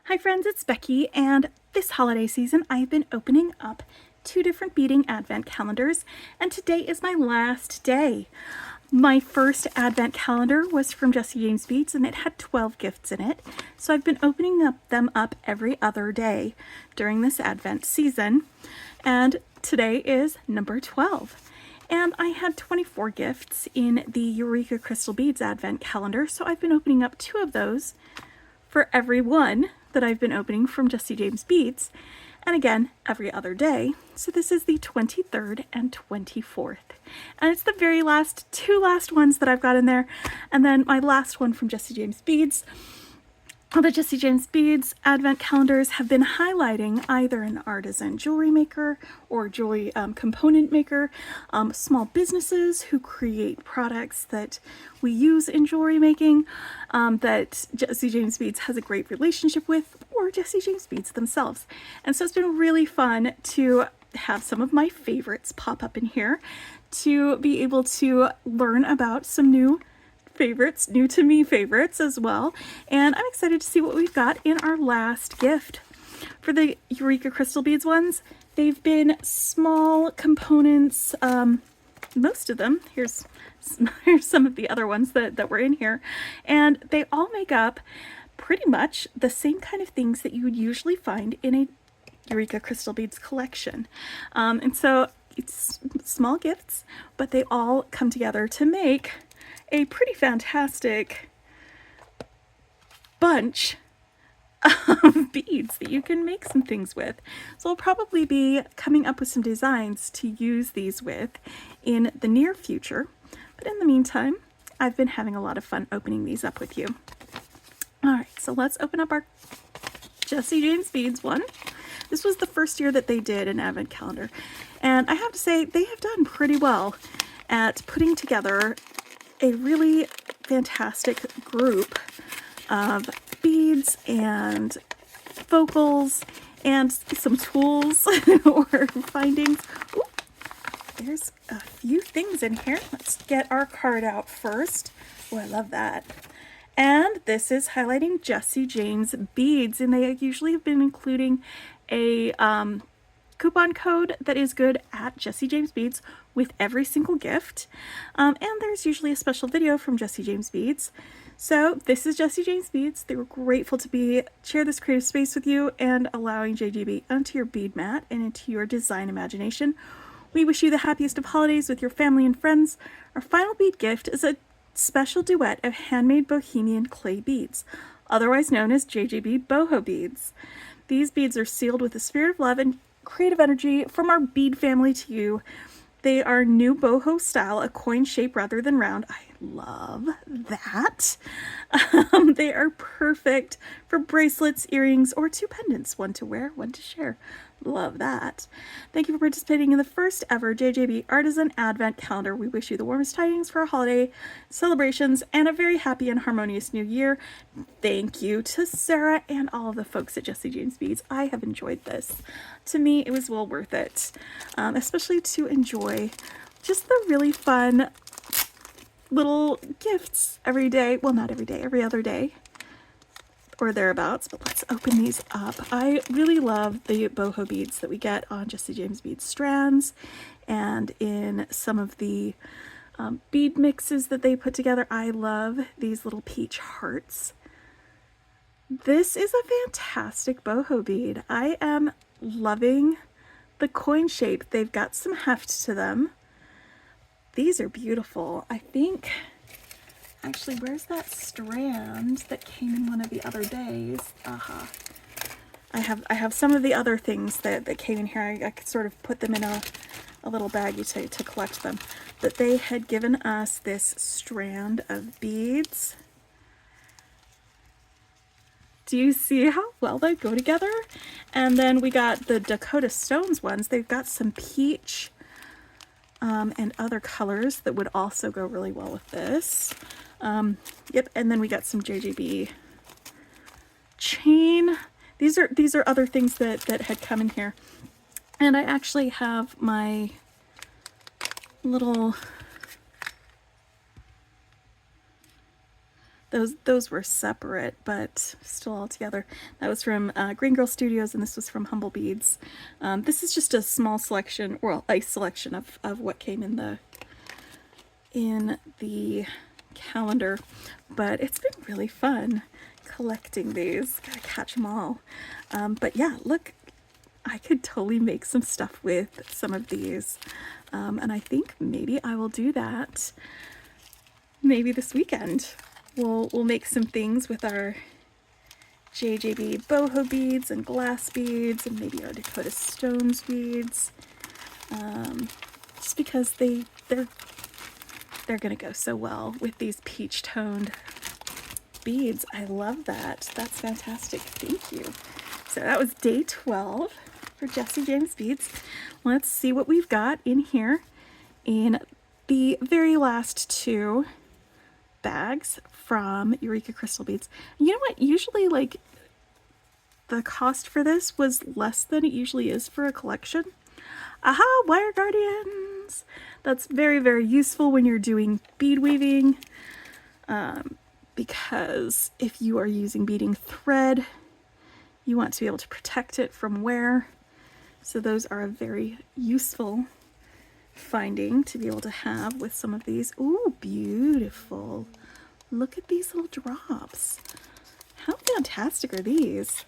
Hi friends, it's Becky, and this holiday season I've been opening up 2 different Beading Advent calendars, and today is my last day. My first Advent calendar was from Jesse James Beads, and it had 12 gifts in it, so I've been opening them up every other day during this Advent season, and today is number 12. And I had 24 gifts in the Eureka Crystal Beads Advent calendar, so I've been opening up 2 of those for every one that I've been opening from Jesse James Beads, and again every other day. So this is the 23rd and 24th, and it's the very last 2 ones that I've got in there, and then my last one from Jesse James Beads. The Jesse James Beads Advent calendars have been highlighting either an artisan jewelry maker or jewelry component maker, small businesses who create products that we use in jewelry making, that Jesse James Beads has a great relationship with, or Jesse James Beads themselves. And so it's been really fun to have some of my favorites pop up in here, to be able to learn about some new favorites, new to me favorites as well, and I'm excited to see what we've got in our last gift. For the Eureka Crystal Beads ones, they've been small components, most of them. Here's some of the other ones that were in here, and they all make up pretty much the same kind of things that you would usually find in a Eureka Crystal Beads collection, and so it's small gifts, but they all come together to make a pretty fantastic bunch of beads that you can make some things with. So I'll probably be coming up with some designs to use these with in the near future. But in the meantime, I've been having a lot of fun opening these up with you. All right, so let's open up our Jesse James Beads one. This was the first year that they did an advent calendar, and I have to say they have done pretty well at putting together a really fantastic group of beads and focals and some tools or findings. Ooh, there's a few things in here. Let's get our card out first. Oh, I love that. And this is highlighting Jesse James Beads, and they usually have been including a coupon code that is good at Jesse James Beads with every single gift, and there's usually a special video from Jesse James Beads. So this is Jesse James Beads. They were grateful to share this creative space with you and allowing JJB onto your bead mat and into your design imagination. We wish you the happiest of holidays with your family and friends. Our final bead gift is a special duet of handmade bohemian clay beads, otherwise known as JJB boho beads. These beads are sealed with the spirit of love and creative energy from our bead family to you. They are new boho style, a coin shape rather than round. I love that. They are perfect for bracelets, earrings, or 2 pendants, one to wear, one to share. Love that. Thank you for participating in the first ever JJB Artisan Advent Calendar. We wish you the warmest tidings for our holiday celebrations and a very happy and harmonious new year. Thank you to Sarah and all of the folks at Jesse James Beads. I have enjoyed this. To me, it was well worth it, especially to enjoy just the really fun little gifts every day. Well, not every day, every other day or thereabouts, but let's open these up. I really love the boho beads that we get on Jesse James Beads strands and in some of the bead mixes that they put together. I love these little peach hearts. This is a fantastic boho bead. I am loving the coin shape. They've got some heft to them. These are beautiful. I think, actually, where's that strand that came in one of the other days? Aha. I have some of the other things that came in here. I could sort of put them in a little baggie to collect them. But they had given us this strand of beads. Do you see how well they go together? And then we got the Dakota Stones ones. They've got some peach and other colors that would also go really well with this. Yep, and then we got some JJB chain. These are other things that had come in here. And I actually have my little Those were separate, but still all together. That was from Green Girl Studios, and this was from Humble Beads. This is just a small selection, well, a selection of what came in the calendar, but it's been really fun collecting these. Gotta catch them all. But yeah, look, I could totally make some stuff with some of these, and I think maybe I will do that maybe this weekend. We'll make some things with our JJB boho beads and glass beads, and maybe our Dakota Stones beads, just because they're gonna go so well with these peach toned beads. I love that. That's fantastic. Thank you. So that was day 12 for Jessie James Beads. Let's see what we've got in here in the very last two bags from Eureka Crystal Beads. You know what? Usually, like, the cost for this was less than it usually is for a collection. Aha! Wire Guardians! That's very, very useful when you're doing bead weaving, because if you are using beading thread, you want to be able to protect it from wear. So those are a very useful finding to be able to have with some of these. Ooh, beautiful. Look at these little drops. How fantastic are these?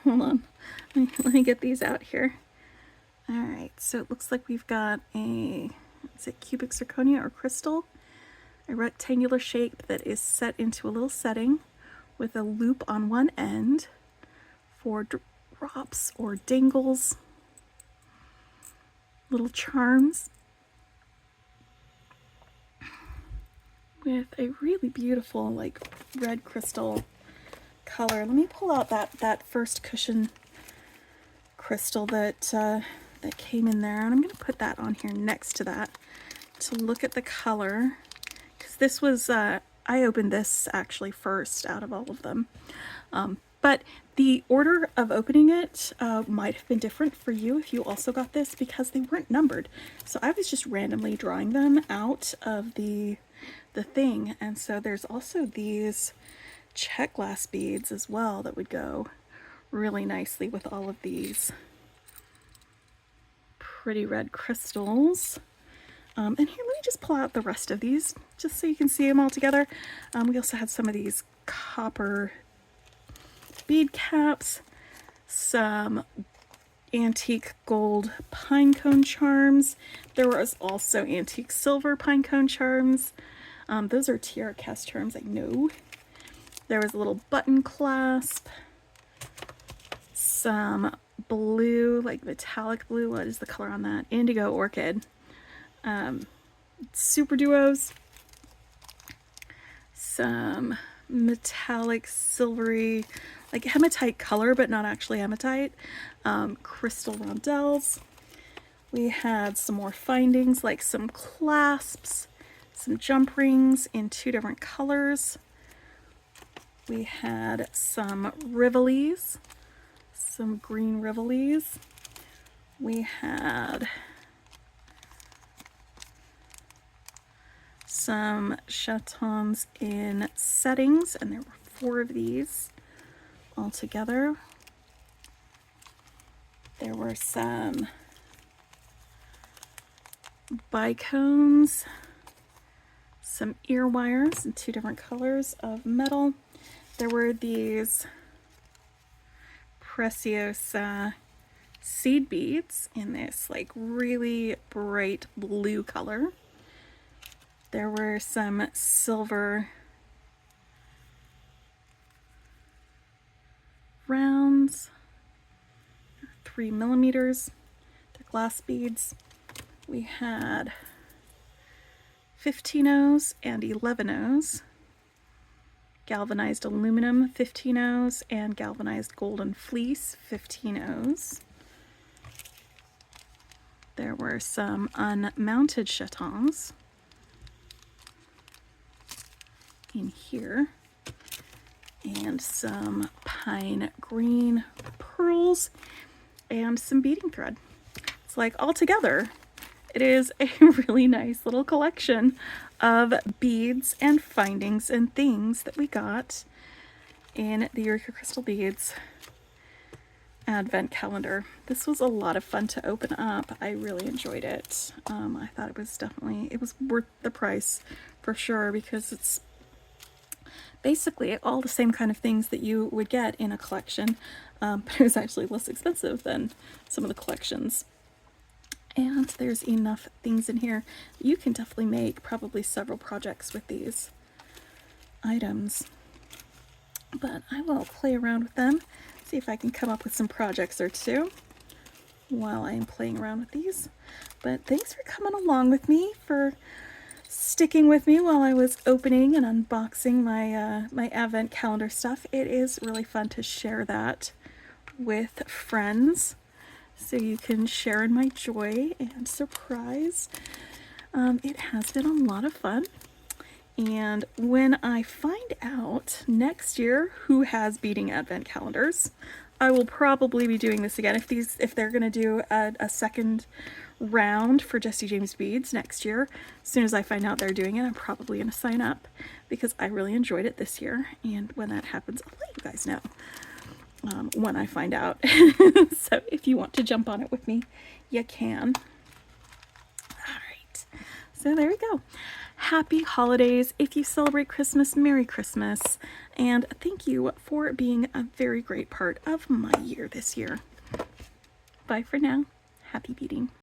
Hold on. Let me get these out here. All right, so it looks like we've got a, is it cubic zirconia or crystal? A rectangular shape that is set into a little setting with a loop on one end for drops or dangles, little charms, with a really beautiful, like, red crystal color. Let me pull out that first cushion crystal that that came in there, and I'm going to put that on here next to that to look at the color, because this was I opened this actually first out of all of them, but the order of opening it might have been different for you if you also got this, because they weren't numbered. So I was just randomly drawing them out of the thing, and so there's also these check glass beads as well that would go really nicely with all of these pretty red crystals. And here, let me just pull out the rest of these just so you can see them all together. We also had some of these copper bead caps, some antique gold pine cone charms. There was also antique silver pine cone charms. Those are tiara cast charms, I know. There was a little button clasp, some blue, like metallic blue. What is the color on that? Indigo orchid. Super duos. Some metallic silvery, like hematite color, but not actually hematite. Crystal rondelles. We had some more findings, like some clasps, some jump rings in two different colors. We had some rivolis, some green rivolis. We had some chatons in settings, and there were 4 of these all together. There were some bicones, some ear wires in 2 different colors of metal. There were these Preciosa seed beads in this, like, really bright blue color. There were some silver rounds, 3 millimeters. They're glass beads. We had 15-ohs and 11-ohs, galvanized aluminum 15-ohs, and galvanized golden fleece 15-ohs. There were some unmounted chatons in here, and some pine green pearls, and some beading thread. It's like, all together, It is a really nice little collection of beads and findings and things that we got in the Eureka Crystal Beads advent calendar. This was a lot of fun to open up. I really enjoyed it. I thought it was worth the price for sure, because it's basically all the same kind of things that you would get in a collection, but it was actually less expensive than some of the collections. And there's enough things in here. You can definitely make probably several projects with these items. But I will play around with them, see if I can come up with some projects or two while I am playing around with these. But thanks for coming along with me, for sticking with me while I was opening and unboxing my my advent calendar stuff. It is really fun to share that with friends, so you can share in my joy and surprise. It has been a lot of fun. And when I find out next year who has beading advent calendars, I will probably be doing this again. If they're going to do a second round for Jesse James Beads next year, as soon as I find out they're doing it, I'm probably going to sign up, because I really enjoyed it this year. And when that happens, I'll let you guys know when I find out. So if you want to jump on it with me, you can. All right. So there we go. Happy holidays. If you celebrate Christmas, Merry Christmas. And thank you for being a very great part of my year this year. Bye for now. Happy beading.